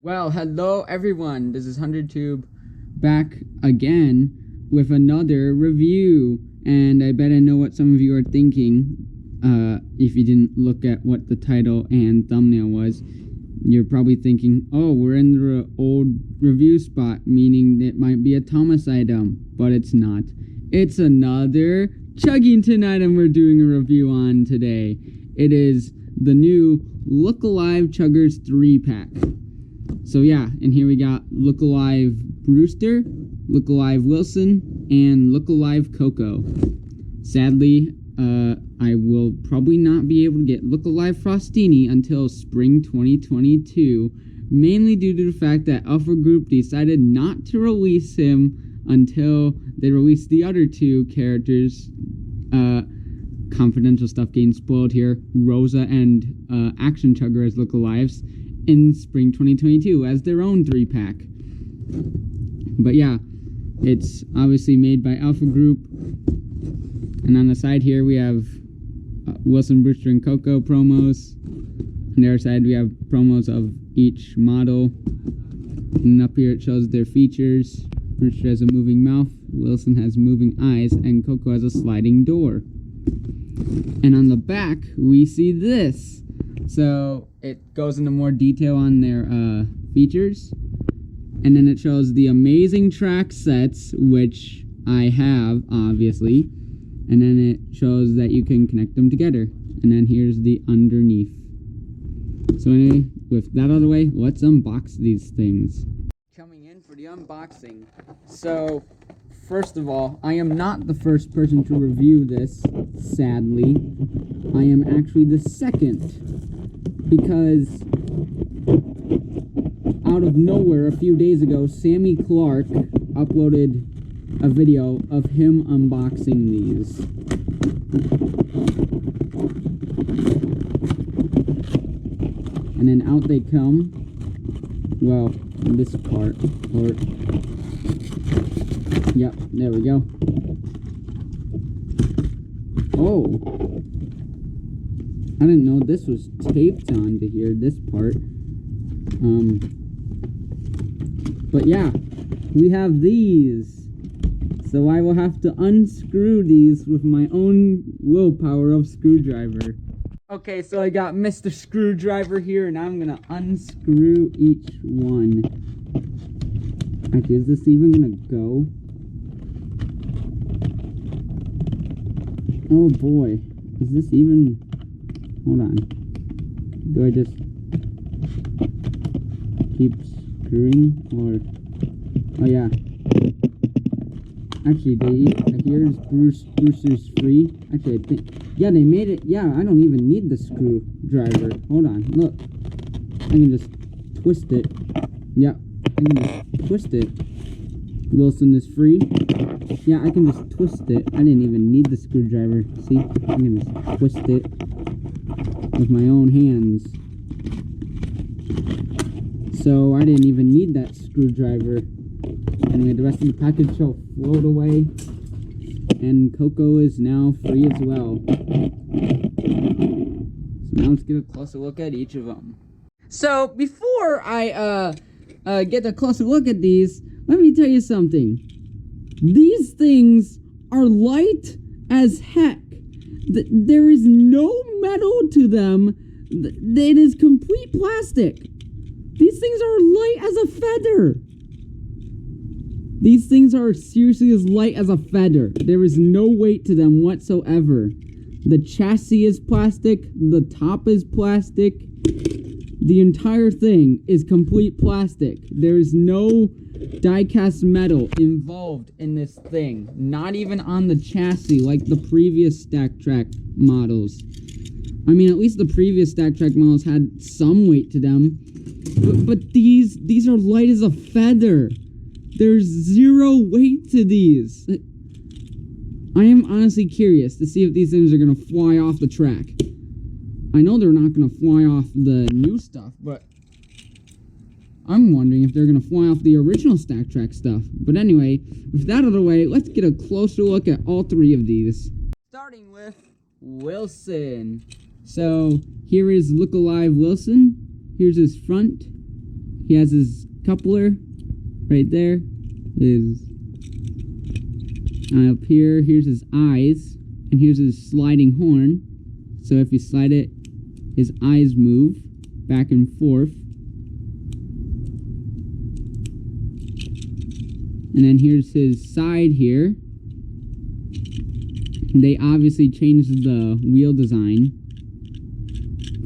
Well, hello everyone, this is HunterTube back again with another review, and I bet I know what some of you are thinking. If you didn't look at what the title and thumbnail was, you're probably thinking, oh, we're in the old review spot, meaning it might be a Thomas item, but it's not. It's another Chuggington item we're doing a review on today. It is the new Look-Alive Chuggers 3-pack. So yeah, and here we got Look-Alive Brewster, Look-Alive Wilson, and Look-Alive Coco. Sadly, I will probably not be able to get Look-Alive Frostini until spring 2022, mainly due to the fact that Alpha Group decided not to release him until they released the other two characters. Confidential stuff getting spoiled here. Rosa and Action Chugger as Look-Alives in spring 2022 as their own 3-pack. But yeah, it's obviously made by Alpha Group. And on the side here we have Wilson, Brewster, and Coco promos. On the other side we have promos of each model. And up here it shows their features. Brewster has a moving mouth, Wilson has moving eyes, and Coco has a sliding door. And on the back we see this. So it goes into more detail on their features, and then it shows the amazing track sets, which I have obviously, and then it shows that you can connect them together, and then here's the underneath. So anyway, with that out of the way, let's unbox these things. Coming in for the unboxing. So first of all, I am not the first person to review this, sadly. I am actually the second, because out of nowhere a few days ago, Sammy Clark uploaded a video of him unboxing these. And then out they come. Well, this part. Yep, there we go. Oh! I didn't know this was taped onto here, this part. But yeah, we have these. So I will have to unscrew these with my own willpower of screwdriver. Okay, so I got Mr. Screwdriver here, and I'm gonna unscrew each one. Actually, is this even gonna go? Oh boy, is this even... Hold on. Do I just keep screwing, or... Oh yeah. Actually, here's Brewster's free. Actually, I think... Yeah, they made it... Yeah, I don't even need the screwdriver. Hold on, look. I can just twist it. Yep, I can just twist it. Wilson is free. Yeah, I can just twist it. I didn't even need the screwdriver. See? I can just twist it with my own hands. So I didn't even need that screwdriver. Anyway, the rest of the package shall float away. And Coco is now free as well. So now let's get a closer look at each of them. So before I get a closer look at these, let me tell you something. These things are light as heck. There is no metal to them. It is complete plastic. These things are light as a feather. These things are seriously as light as a feather. There is no weight to them whatsoever. The chassis is plastic. The top is plastic. the entire thing is complete plastic. There's no die-cast metal involved in this thing. Not even on the chassis like the previous Stack Track models. I mean, at least the previous Stack Track models had some weight to them. But these are light as a feather. There's zero weight to these. I am honestly curious to see if these things are going to fly off the track. I know they're not going to fly off the new stuff, but I'm wondering if they're going to fly off the original Stack Track stuff. But anyway, with that out of the way, let's get a closer look at all three of these. Starting with Wilson. So, here is Look-Alive Wilson. Here's his front. He has his coupler right there. His up here, here's his eyes. And here's his sliding horn. So if you slide it, his eyes move back and forth. And then here's his side here. They obviously changed the wheel design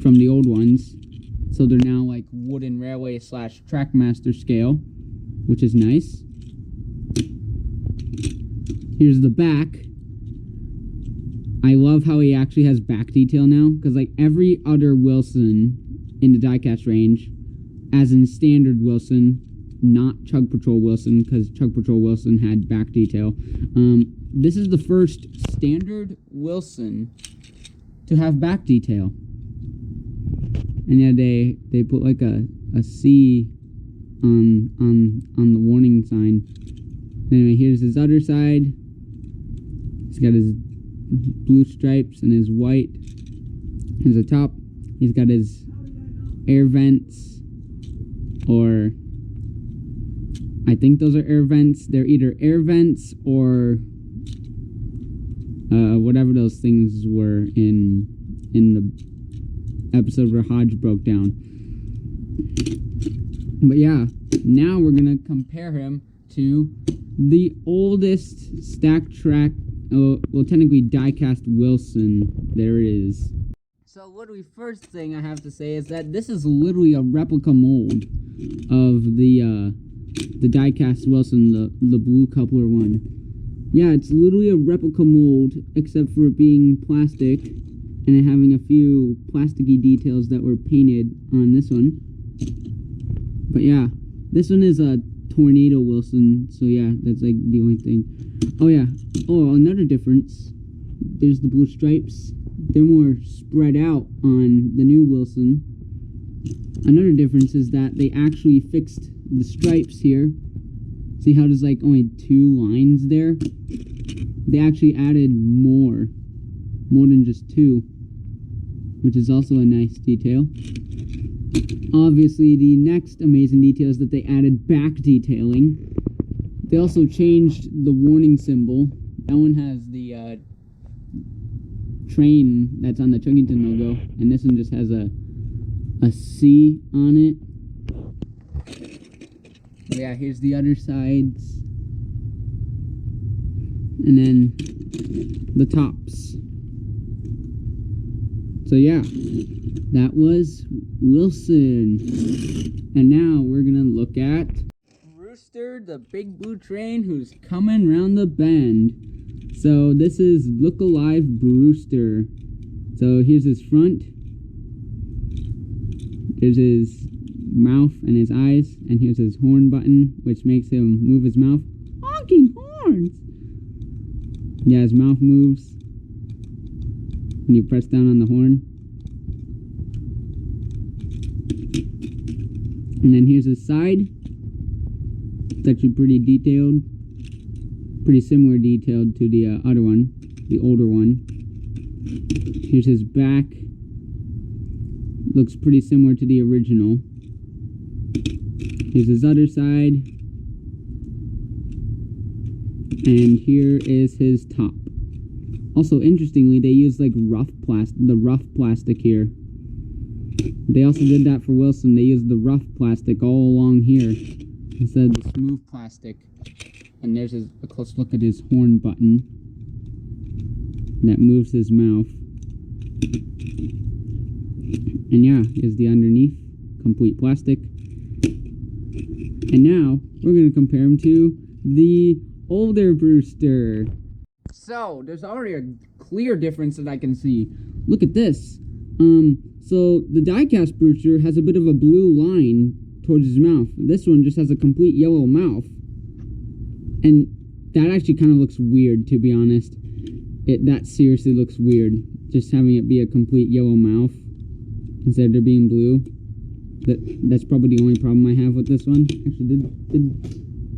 from the old ones. So they're now like wooden railway / Trackmaster scale, which is nice. Here's the back. I love how he actually has back detail now, because like every other Wilson in the diecast range, as in standard Wilson, not Chug Patrol Wilson, because Chug Patrol Wilson had back detail. This is the first standard Wilson to have back detail. And yeah, they put like a C on the warning sign. Anyway, here's his other side. He's got his blue stripes and his white. Here's the top. He's got his air vents, or I think those are air vents. They're either air vents or whatever those things were in the episode where Hodge broke down. But yeah, now we're gonna compare him to the oldest Stack Track, well, technically diecast Wilson there is. So literally, first thing I have to say is that this is literally a replica mold of the diecast Wilson, the blue coupler one. Yeah, it's literally a replica mold, except for it being plastic and it having a few plasticky details that were painted on this one. But yeah, this one is a Tornado Wilson, so yeah, that's like the only thing. Oh yeah, oh, another difference, there's the blue stripes. They're more spread out on the new Wilson. Another difference is that they actually fixed the stripes here. See how there's like only 2 lines there? They actually added more than just 2, which is also a nice detail. Obviously, the next amazing detail is that they added back detailing. They also changed the warning symbol. That one has the train that's on the Chuggington logo, and this one just has a C on it. Yeah, here's the other sides. And then the tops. So yeah, that was Wilson. And now we're gonna look at Brewster, the big blue train who's coming round the bend. So this is Look-Alive Brewster. So here's his front. There's his mouth and his eyes, and here's his horn button, which makes him move his mouth. Honking horns! Yeah, his mouth moves. And you press down on the horn. And then here's his side. It's actually pretty detailed. Pretty similar detailed to the other one, the older one. Here's his back. Looks pretty similar to the original. Here's his other side. And here is his top. Also, interestingly, they use like rough plastic here. They also did that for Wilson. They used the rough plastic all along here instead of the smooth plastic. And there's a close look at his horn button that moves his mouth. And yeah, here's the underneath. complete plastic. And now we're going to compare them to the older Brewster. So there's already a clear difference that I can see. Look at this. So the die-cast Brewster has a bit of a blue line towards his mouth. This one just has a complete yellow mouth. And that actually kind of looks weird, to be honest. That seriously looks weird. Just having it be a complete yellow mouth instead of there being blue. That's probably the only problem I have with this one. Actually,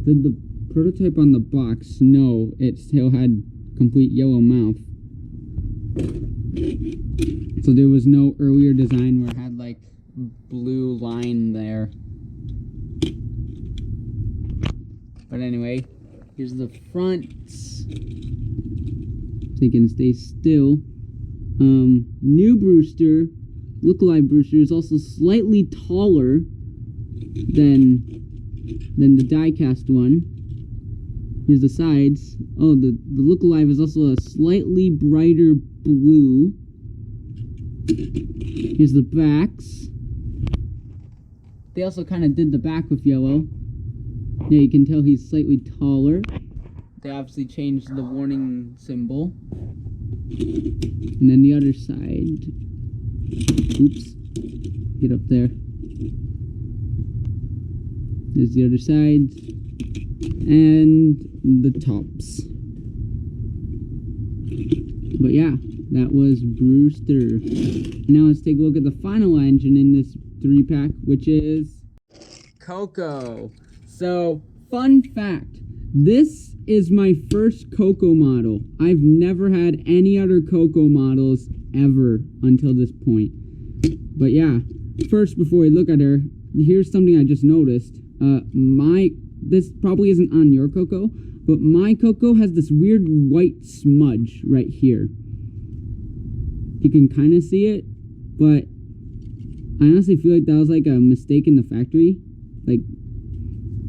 did the prototype on the box? No, it still had complete yellow mouth. So there was no earlier design where it had like blue line there. But anyway, here's the front. So you can stay still. New Brewster, Look-Alive Brewster, is also slightly taller than the die-cast one. Here's the sides. Oh, the Look-Alive is also a slightly brighter blue. Here's the backs. They also kind of did the back with yellow. Yeah, you can tell he's slightly taller. They obviously changed the warning symbol. And then the other side. Oops. Get up there. There's the other side. And the tops. But yeah, that was Brewster. Now let's take a look at the final engine in this 3-pack, which is Coco. So, fun fact. This is my first Coco model. I've never had any other Coco models ever until this point. But yeah, first, before we look at her, here's something I just noticed. This probably isn't on your Coco, but my Coco has this weird white smudge right here. You can kind of see it, but I honestly feel like that was like a mistake in the factory. Like,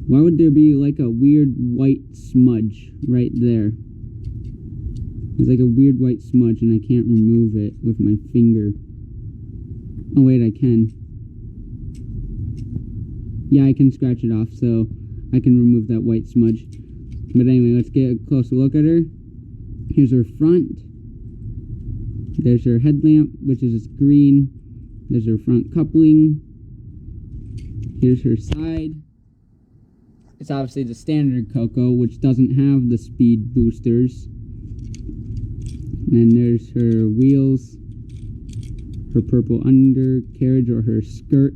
why would there be like a weird white smudge right there? There's like a weird white smudge and I can't remove it with my finger. Oh wait, I can. Yeah, I can scratch it off, so I can remove that white smudge. But anyway, let's get a closer look at her. Here's her front. There's her headlamp, which is just green. There's her front coupling. Here's her side. It's obviously the standard Coco, which doesn't have the speed boosters. And there's her wheels, her purple undercarriage or her skirt.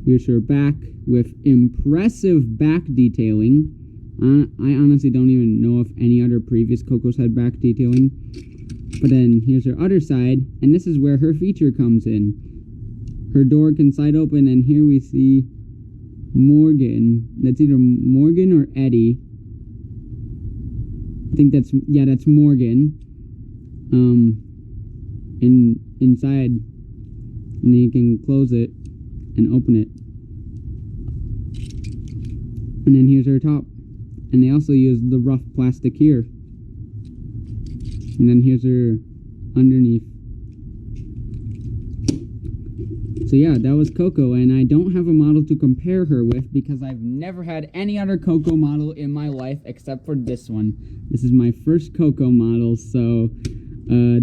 Here's her back with impressive back detailing. I honestly don't even know if any other previous Cocos had back detailing. But then here's her other side, and this is where her feature comes in. Her door can slide open, and here we see Morgan. That's either Morgan or Eddie. I think that's Morgan. Inside, and then you can close it and open it. And then here's her top. And they also use the rough plastic here. And then here's her underneath. So yeah, that was Coco, and I don't have a model to compare her with because I've never had any other Coco model in my life except for this one. This is my first Coco model, so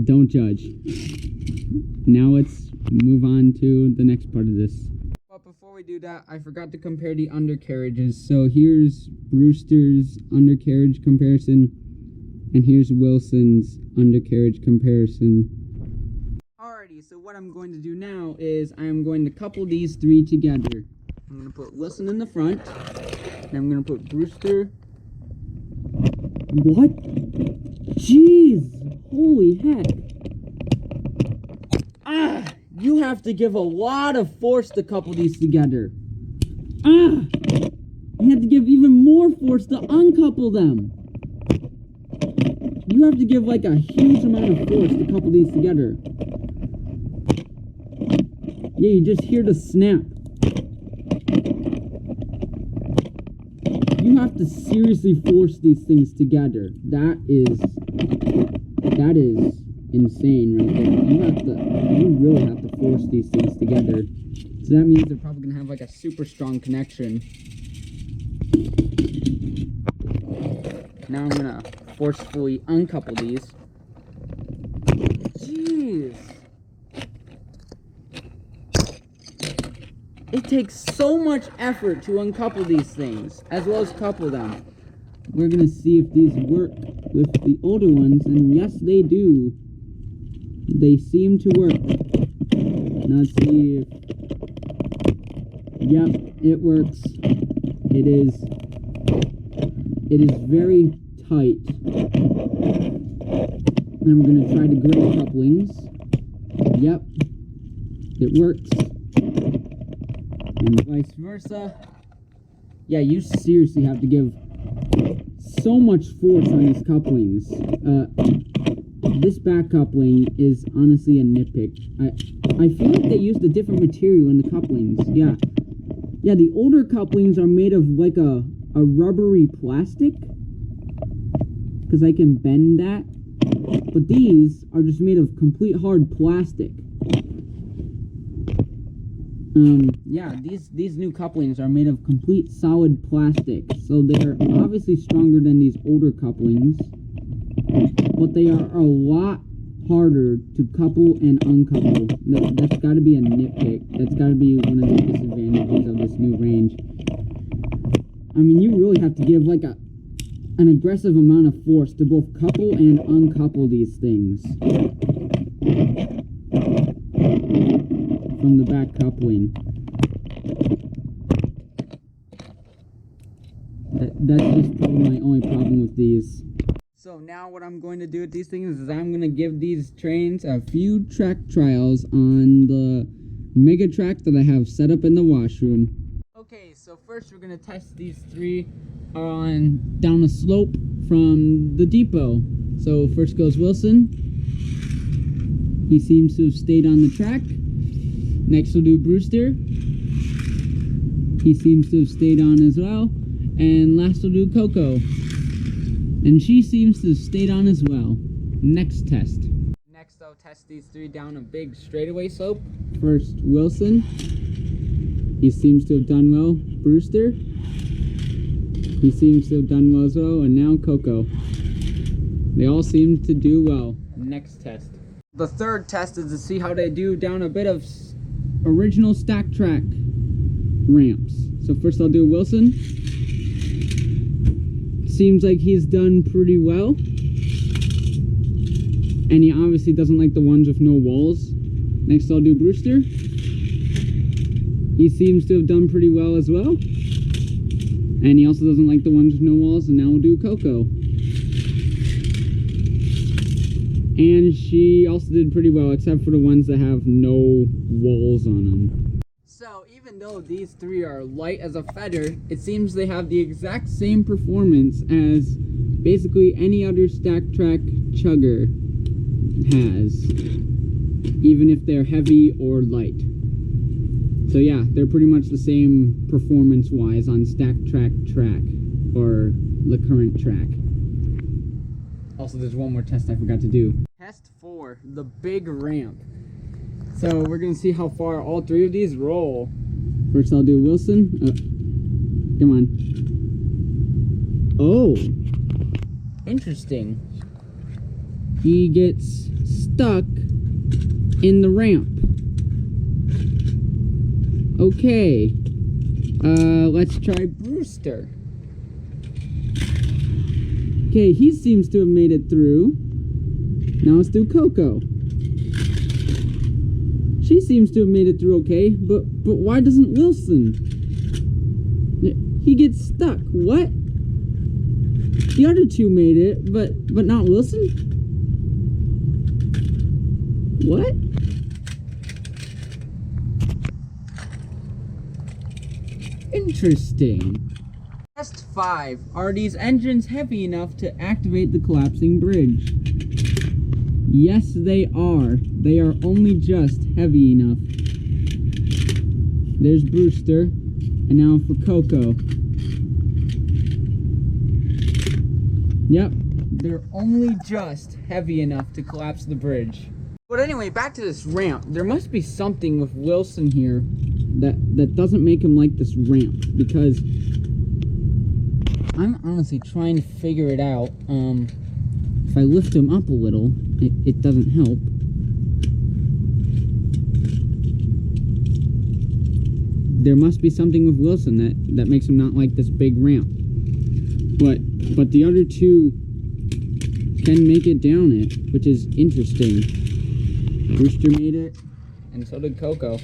don't judge. Now let's move on to the next part of this. But before we do that, I forgot to compare the undercarriages. So here's Brewster's undercarriage comparison, and here's Wilson's undercarriage comparison. Alrighty, so what I'm going to do now is I am going to couple these three together. I'm going to put Wilson in the front, and I'm going to put Brewster. What? Jeez! Holy heck! You have to give a lot of force to couple these together. You have to give even more force to uncouple them. You have to give like a huge amount of force to couple these together. Yeah, you just hear the snap. You have to seriously force these things together. That is insane right there. You really have to force these things together. So that means they're probably going to have like a super strong connection. Now I'm going to forcefully uncouple these. Jeez. It takes so much effort to uncouple these things, as well as couple them. We're going to see if these work with the older ones, and yes, they do. They seem to work. Now let's see if... Yep, it works. It is very tight. Then we're going to try the gray couplings. Yep, it works. And vice versa. Yeah, you seriously have to give so much force on these couplings. This back coupling is honestly a nitpick. I feel like they used a different material in the couplings. Yeah, the older couplings are made of like a rubbery plastic, because I can bend that. But these are just made of complete hard plastic. Yeah, these new couplings are made of complete solid plastic, so they're obviously stronger than these older couplings, but they are a lot harder to couple and uncouple. That's got to be a nitpick. That's got to be one of the disadvantages of this new range. I mean, you really have to give like an aggressive amount of force to both couple and uncouple these things from the back coupling. That's just probably my only problem with these. So now what I'm going to do with these things is I'm going to give these trains a few track trials on the mega track that I have set up in the washroom. Okay, so first we're going to test these three down a slope from the depot. So first goes Wilson. He seems to have stayed on the track. Next we'll do Brewster. He seems to have stayed on as well. And last we'll do Coco. And she seems to have stayed on as well. Next test. Next I'll test these three down a big straightaway slope. First Wilson. He seems to have done well. Brewster. He seems to have done well as well. And now Coco. They all seem to do well. Next test. The third test is to see how they do down a bit of original stack track ramps. So first I'll do Wilson. Seems like he's done pretty well. And he obviously doesn't like the ones with no walls. Next I'll do Brewster. He seems to have done pretty well as well. And he also doesn't like the ones with no walls. And now we'll do Coco. And she also did pretty well, except for the ones that have no walls on them. So even though these three are light as a feather, it seems they have the exact same performance as basically any other stack track chugger has, even if they're heavy or light. So yeah, they're pretty much the same performance-wise on stack track or the current track. Also, there's one more test I forgot to do. Test 4, the big ramp. So we're going to see how far all three of these roll. First I'll do Wilson. Come on. Oh. Interesting. He gets stuck in the ramp. Okay. Let's try Brewster. Okay, he seems to have made it through. Now let's do Coco. She seems to have made it through okay, but why doesn't Wilson? He gets stuck. What? The other two made it, but not Wilson? What? Interesting. Test 5. Are these engines heavy enough to activate the collapsing bridge? Yes, they are. They are only just heavy enough. There's Brewster. And now for Coco. Yep, they're only just heavy enough to collapse the bridge. But anyway, back to this ramp. There must be something with Wilson here that doesn't make him like this ramp, because I'm honestly trying to figure it out. If I lift him up a little, it doesn't help. There must be something with Wilson that makes him not like this big ramp. But the other two can make it down it, which is interesting. Brewster made it, and so did Coco.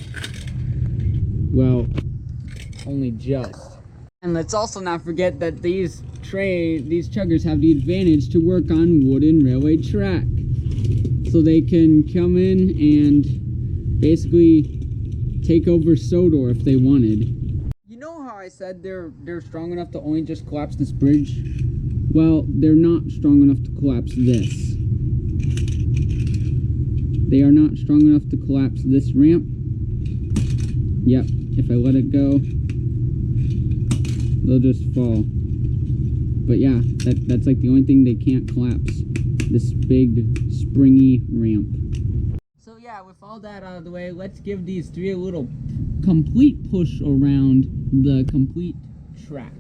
Well, only just. And let's also not forget that these chuggers have the advantage to work on wooden railway track. So they can come in and basically take over Sodor if they wanted. You know how I said they're strong enough to only just collapse this bridge? Well, they're not strong enough to collapse this. They are not strong enough to collapse this ramp. Yep, if I let it go, they'll just fall. But yeah, that's like the only thing they can't collapse. This big, springy ramp. So yeah, with all that out of the way, let's give these three a little complete push around the complete track.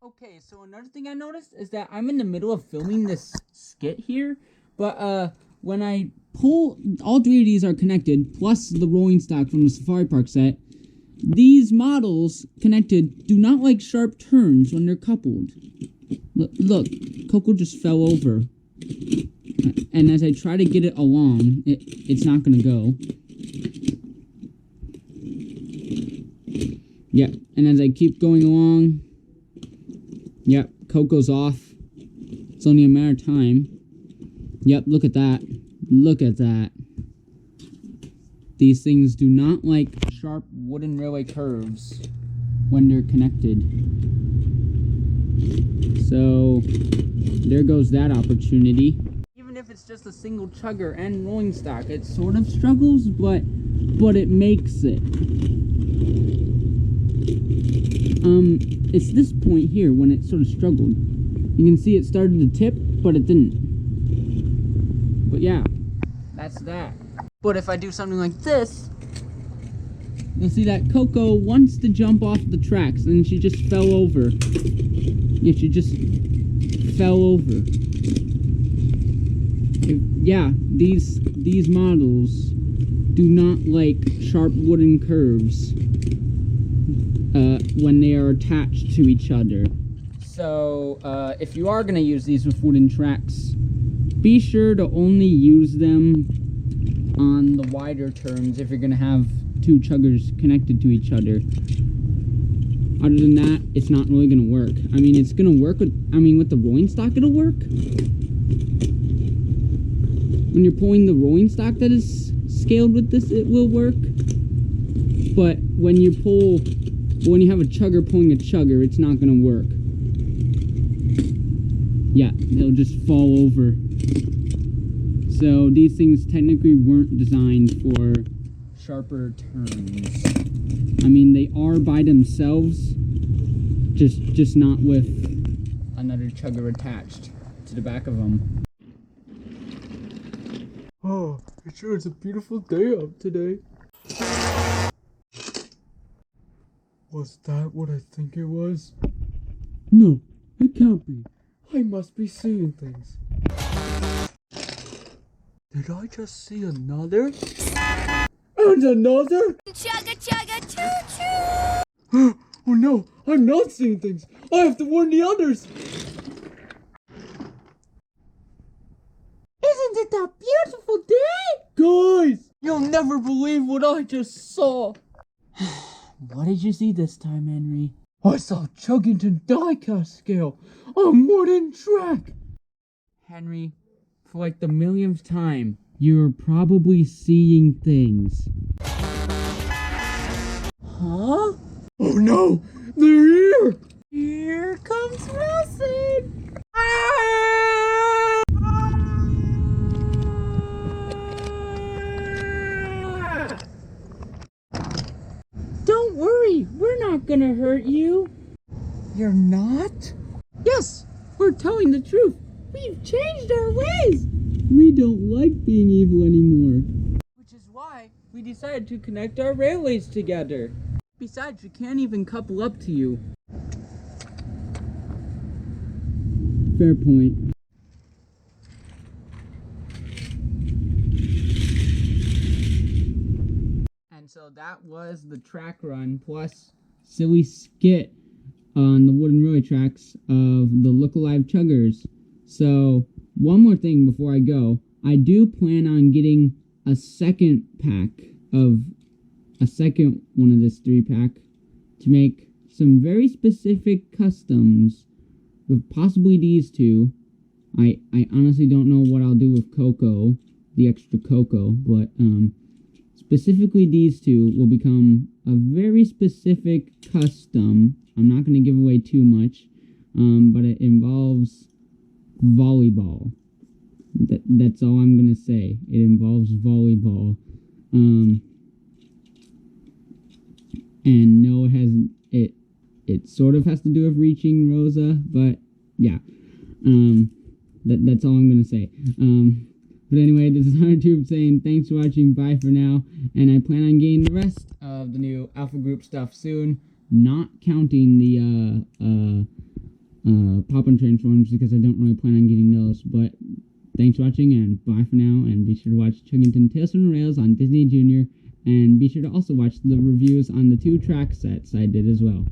Okay, so another thing I noticed is that I'm in the middle of filming this skit here, but when I pull, all three of these are connected, plus the rolling stock from the Safari Park set. These models connected do not like sharp turns when they're coupled. Look, Coco just fell over. And as I try to get it along, it's not gonna go. Yep, and as I keep going along, yep, Coco's off. It's only a matter of time. Yep, look at that. Look at that. These things do not like sharp wooden railway curves when they're connected. So, there goes that opportunity. Even if it's just a single chugger and rolling stock, it sort of struggles, but it makes it. It's this point here when it sort of struggled. You can see it started to tip, but it didn't. But yeah, that's that. But if I do something like this, you'll see that Coco wants to jump off the tracks, and she just fell over. Yeah, she just fell over. Yeah, these models do not like sharp wooden curves when they are attached to each other. So, if you are going to use these with wooden tracks, be sure to only use them on the wider turns if you're going to have two chuggers connected to each other. Other than that, it's not really going to work. I mean, it's going to work with the rolling stock, it'll work. When you're pulling the rolling stock that is scaled with this, it will work. But when you have a chugger pulling a chugger, it's not going to work. Yeah, they'll just fall over. So these things technically weren't designed for sharper turns. I mean, they are by themselves, just not with another chugger attached to the back of them. Oh, it sure is a beautiful day out today. Was that what I think it was? No, it can't be. I must be seeing things. Did I just see another? And another? Chugga chugga choo choo! Oh no, I'm not seeing things. I have to warn the others. Isn't it a beautiful day? Guys, you'll never believe what I just saw. What did you see this time, Henry? I saw Chuggington diecast scale on wooden track. Henry, for like the millionth time, you're probably seeing things. Huh? Oh no, they're here! Here comes Wilson! Don't worry, we're not gonna hurt you. You're not? Yes, we're telling the truth. We've changed our ways. We don't like being evil anymore. Which is why we decided to connect our railways together. Besides, we can't even couple up to you. Fair point. And so that was the track run plus silly skit on the wooden railway tracks of the Look-Alive Chuggers. So, one more thing before I go. I do plan on getting a second one of this 3-pack to make some very specific customs with possibly these two. I honestly don't know what I'll do with Coco, the extra Coco, but specifically these two will become a very specific custom. I'm not going to give away too much, but it involves volleyball. That's all I'm going to say. It involves volleyball. And no, it hasn't. It sort of has to do with reaching Rosa, but yeah. That's all I'm going to say. But anyway, this is HunterTube saying thanks for watching, bye for now, and I plan on getting the rest of the new Alpha Group stuff soon, not counting the Pop-On Transforms, because I don't really plan on getting those, but thanks for watching, and bye for now, and be sure to watch Chuggington Tales from the Rails on Disney Junior, and be sure to also watch the reviews on the 2 track sets I did as well.